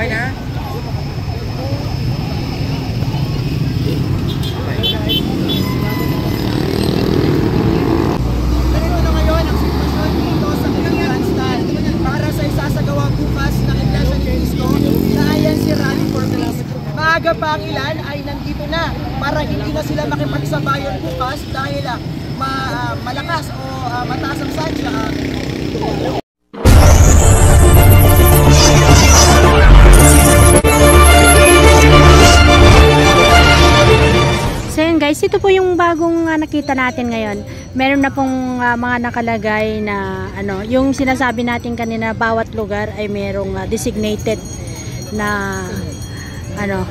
Okay na? Ganito na ngayon ang sitwasyon dito sa Grandstand para sa isasagawa bukas ng Iglesia ni Cristo na INC Rally for Peace. Maaga pa ang ilan ay nandito na para hindi na sila makipagsabayon bukas dahil malakas o mataas ang sadya. So yun guys, ito po yung bagong nakita natin ngayon. Meron na pong mga nakalagay na ano, yung sinasabi natin kanina, bawat lugar ay merong designated na ano,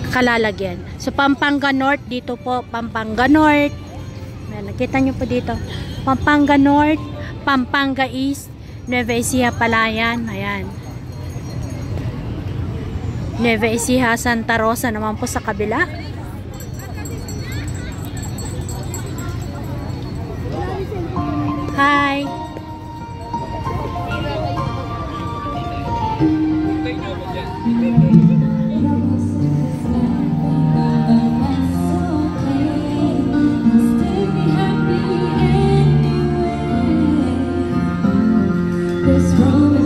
kalalagyan. So Pampanga North dito po, Pampanga North. Ayan, nakita nyo po dito. Pampanga North, Pampanga East, Nueva Ecija, Palayan. Ayan. Nueva Ecija, Santa Rosa naman po sa kabila. Hi!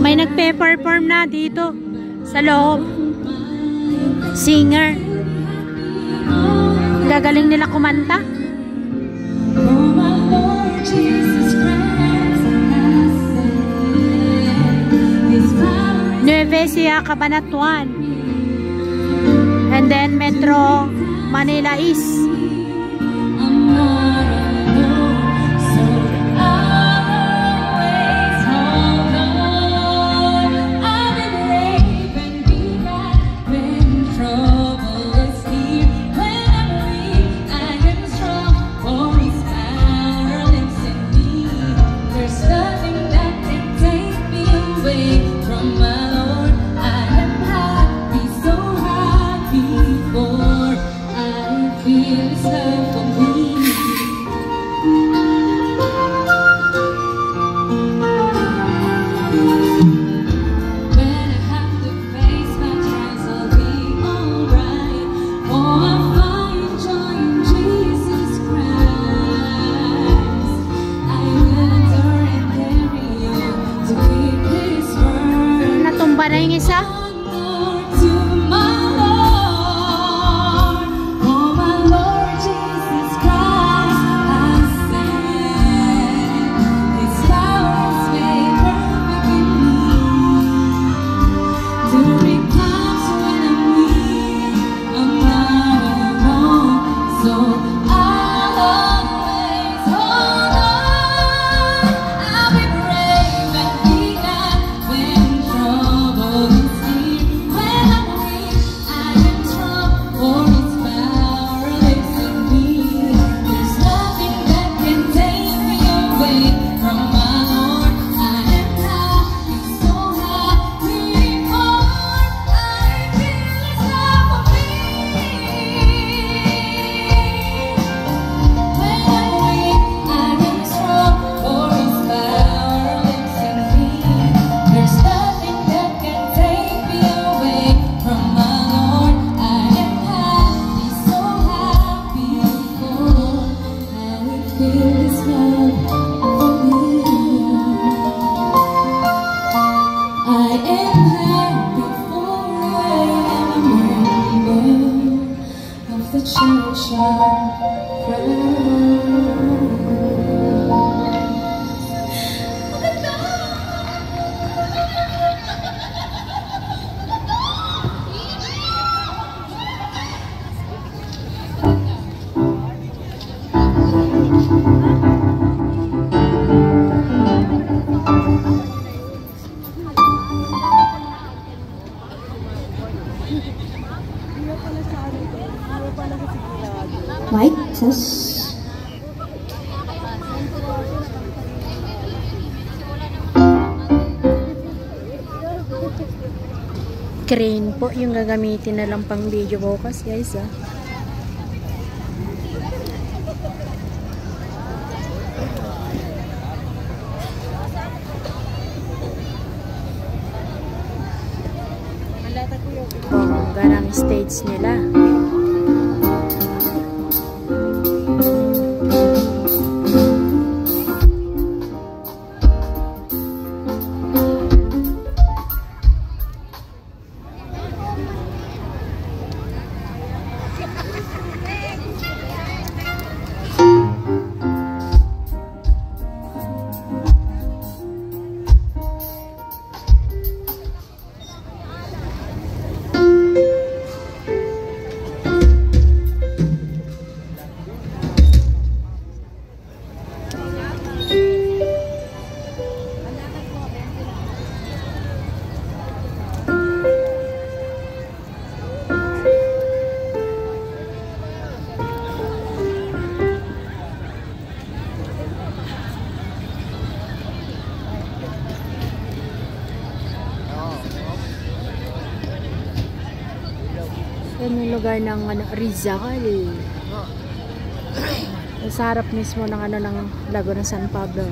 May nagpe-perform na dito sa loob. Singer. Gagaling nila kumanta. Nueva Ecija, Cabanatuan. And then Metro Manila East. Natumba na yung isa. Mike, sus. Crane po yung gagamitin na lang pang video bukas, guys, ah. Bongga ng stage nila. Yan yung lugar ng Rizal. Sa harap mismo ng ng Laguna San Pablo.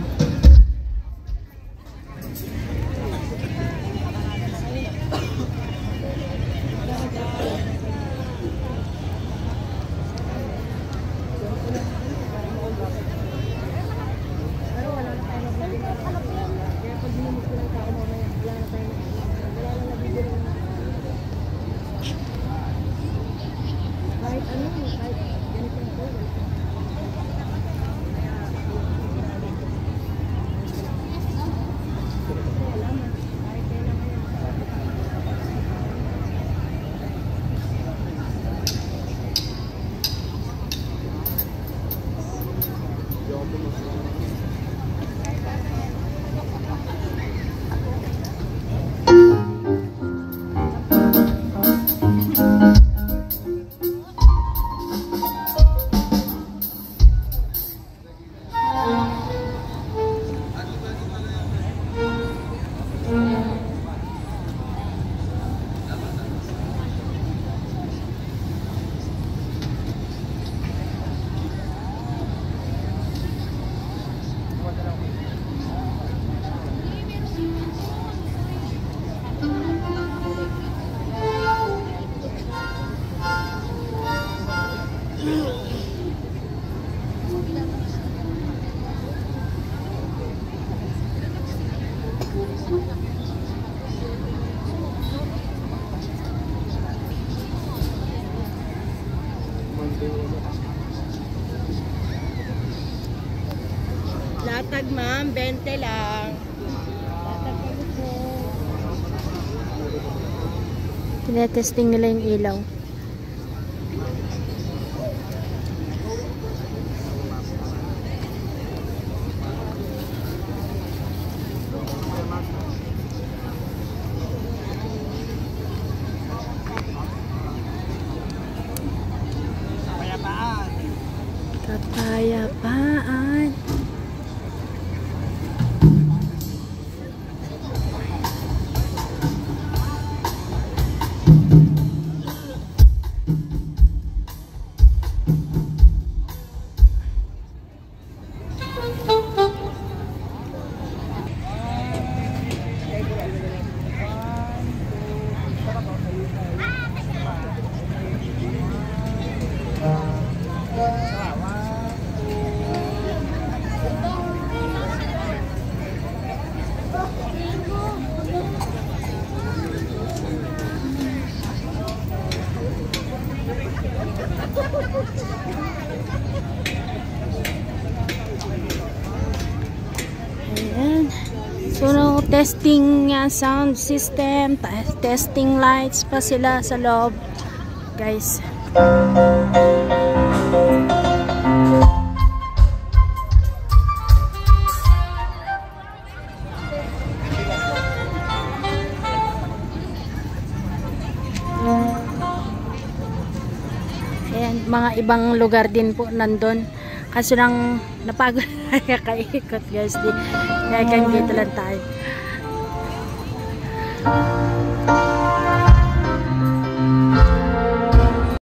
Latag ma'am, 20 lang. Latag kami po. Tinetesting nila yung ilaw. Kapayapaan. Ayan. So, no, testing sound system, testing lights pa sila sa loob, guys. Ayan, mga ibang lugar din po nandun. Kaso lang napagod na kaikot guys. Kaya dito lang tayo.